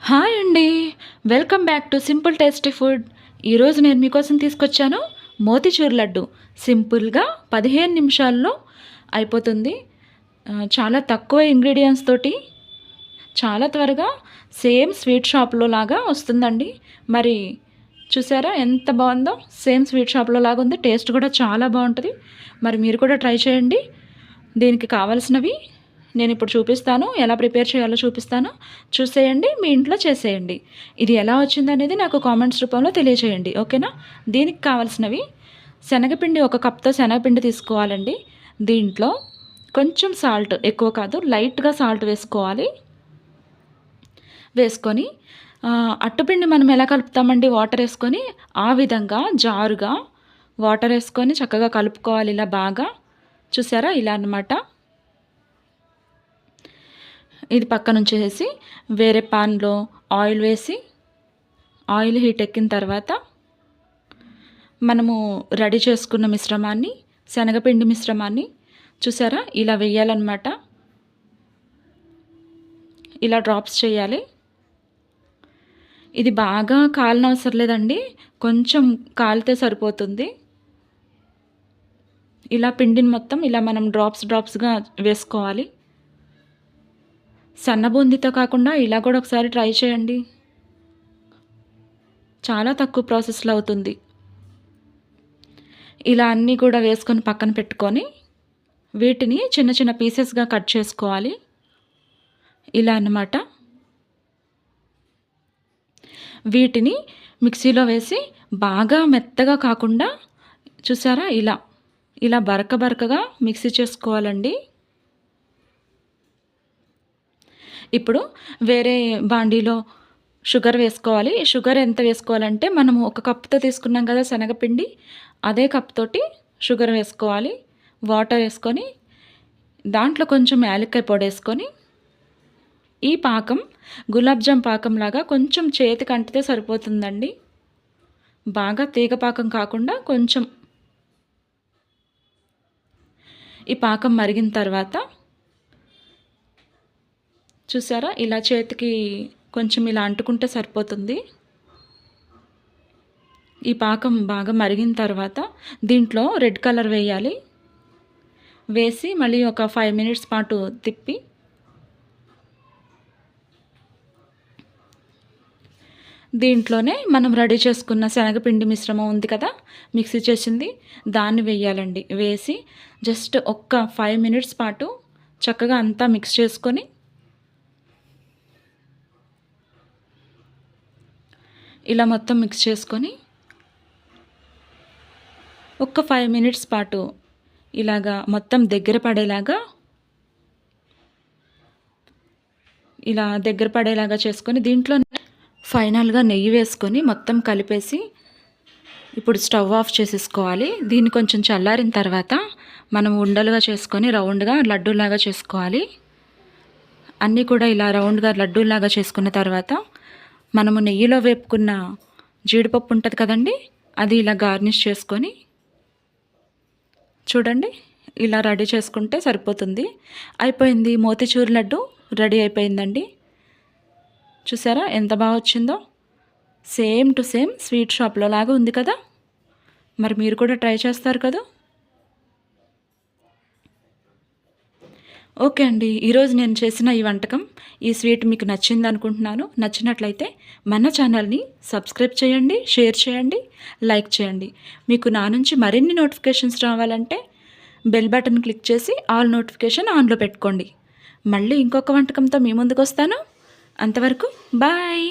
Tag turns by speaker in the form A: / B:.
A: Hi అండి. Welcome back to simple tasty food. ఈరోజు నేను మీకోసం తీసుకొచ్చాను మోతీచూర్ లడ్డు. సింపుల్గా 15 నిమిషాల్లో అయిపోతుంది. చాలా తక్కువ ఇంగ్రీడియంట్స్ తోటి చాలా త్వరగా సేమ్ స్వీట్ షాప్లో లాగా వస్తుందండి. మరి చూసారా ఎంత బాగుందో? సేమ్ స్వీట్ షాప్లో లాగా ఉంది. టేస్ట్ కూడా చాలా బాగుంటుంది. మరి మీరు కూడా ట్రై చేయండి. దీనికి కావాల్సినవి నేను ఇప్పుడు చూపిస్తాను. ఎలా ప్రిపేర్ చేయాలో చూపిస్తాను. చూసేయండి, మీ ఇంట్లో చేసేయండి. ఇది ఎలా వచ్చిందనేది నాకు కామెంట్స్ రూపంలో తెలియచేయండి. ఓకేనా? దీనికి కావాల్సినవి శనగపిండి, 1 కప్తో శనగపిండి తీసుకోవాలండి. దీంట్లో కొంచెం సాల్ట్, ఎక్కువ కాదు, లైట్గా సాల్ట్ వేసుకోవాలి. వేసుకొని అట్టుపిండి మనం ఎలా కలుపుతామండి, వాటర్ వేసుకొని ఆ విధంగా జారుగా వాటర్ వేసుకొని చక్కగా కలుపుకోవాలి. ఇలా బాగా చూసారా, ఇలా అన్నమాట. ఇది పక్కన ఉంచేసి వేరే పాన్లో ఆయిల్ వేసి, ఆయిల్ హీట్ ఎక్కిన తర్వాత మనము రెడీ చేసుకున్న మిశ్రమాన్ని, శనగపిండి మిశ్రమాన్ని చూసారా ఇలా వేయాలన్నమాట. ఇలా డ్రాప్స్ చేయాలి. ఇది బాగా కాలనవసరం లేదండి, కొంచెం కాలితే సరిపోతుంది. ఇలా పిండిని మొత్తం ఇలా మనం డ్రాప్స్గా వేసుకోవాలి. సన్న బూందీతో కాకుండా ఇలా కూడా ఒకసారి ట్రై చేయండి. చాలా తక్కువ ప్రాసెస్లో అవుతుంది. ఇలా అన్నీ కూడా వేసుకొని పక్కన పెట్టుకొని వీటిని చిన్న చిన్న పీసెస్గా కట్ చేసుకోవాలి. ఇలా అన్నమాట. వీటిని మిక్సీలో వేసి బాగా మెత్తగా కాకుండా చూసారా ఇలా ఇలా బరకగా మిక్సీ చేసుకోవాలండి. ఇప్పుడు వేరే బాండీలో షుగర్ వేసుకోవాలి. షుగర్ ఎంత వేసుకోవాలంటే మనము 1 కప్తో తీసుకున్నాం కదా శనగపిండి, అదే కప్ తోటి షుగర్ వేసుకోవాలి. వాటర్ వేసుకొని దాంట్లో కొంచెం యాలక్కాయ పొడి వేసుకొని ఈ పాకం గులాబ్ జామ్ పాకంలాగా కొంచెం చేతికి అంటితే సరిపోతుందండి. బాగా తీగ పాకం కాకుండా కొంచెం. ఈ పాకం మరిగిన తర్వాత చూసారా ఇలా చేతికి కొంచెం ఇలా అంటుకుంటే సరిపోతుంది. ఈ పాకం బాగా మరిగిన తర్వాత దీంట్లో రెడ్ కలర్ వేయాలి. వేసి మళ్ళీ ఒక 5 మినిట్స్ పాటు తిప్పి దీంట్లోనే మనం రెడీ చేసుకున్న శనగపిండి మిశ్రమం ఉంది కదా, మిక్సీ చేసింది, దాన్ని వేయాలండి. వేసి జస్ట్ ఒక్క 5 మినిట్స్ పాటు చక్కగా అంతా మిక్స్ చేసుకొని ఇలా మొత్తం మిక్స్ చేసుకొని ఒక్క 5 మినిట్స్ పాటు ఇలాగా మొత్తం దగ్గర పడేలాగా చేసుకొని దీంట్లో ఫైనల్గా నెయ్యి వేసుకొని మొత్తం కలిపేసి ఇప్పుడు స్టవ్ ఆఫ్ చేసేసుకోవాలి. దీన్ని కొంచెం చల్లారిన తర్వాత మనం ఉండలుగా చేసుకొని రౌండ్గా లడ్డూలాగా చేసుకోవాలి. అన్నీ కూడా ఇలా రౌండ్గా లడ్డూలాగా చేసుకున్న తర్వాత మనము నెయ్యిలో వేపుకున్న జీడిపప్పు ఉంటుంది కదండి, అది ఇలా గార్నిష్ చేసుకొని చూడండి ఇలా రెడీ చేసుకుంటే సరిపోతుంది. అయిపోయింది. మోతీచూర్ లడ్డు రెడీ అయిపోయిందండి. చూసారా ఎంత బాగా వచ్చిందో? సేమ్ టు సేమ్ స్వీట్ షాప్లో లాగా ఉంది కదా. మరి మీరు కూడా ట్రై చేస్తారు కదా. ఓకే అండి, ఈరోజు నేను చేసిన ఈ వంటకం, ఈ స్వీట్ మీకు నచ్చింది అనుకుంటున్నాను. నచ్చినట్లయితే మన ఛానల్ని సబ్స్క్రైబ్ చేయండి, షేర్ చేయండి, లైక్ చేయండి. మీకు నా నుంచి మరిన్ని నోటిఫికేషన్స్ రావాలంటే బెల్ బటన్ క్లిక్ చేసి ఆల్ నోటిఫికేషన్ ఆన్లో పెట్టుకోండి. మళ్ళీ ఇంకొక వంటకంతో మీ ముందుకు వస్తాను. అంతవరకు బాయ్.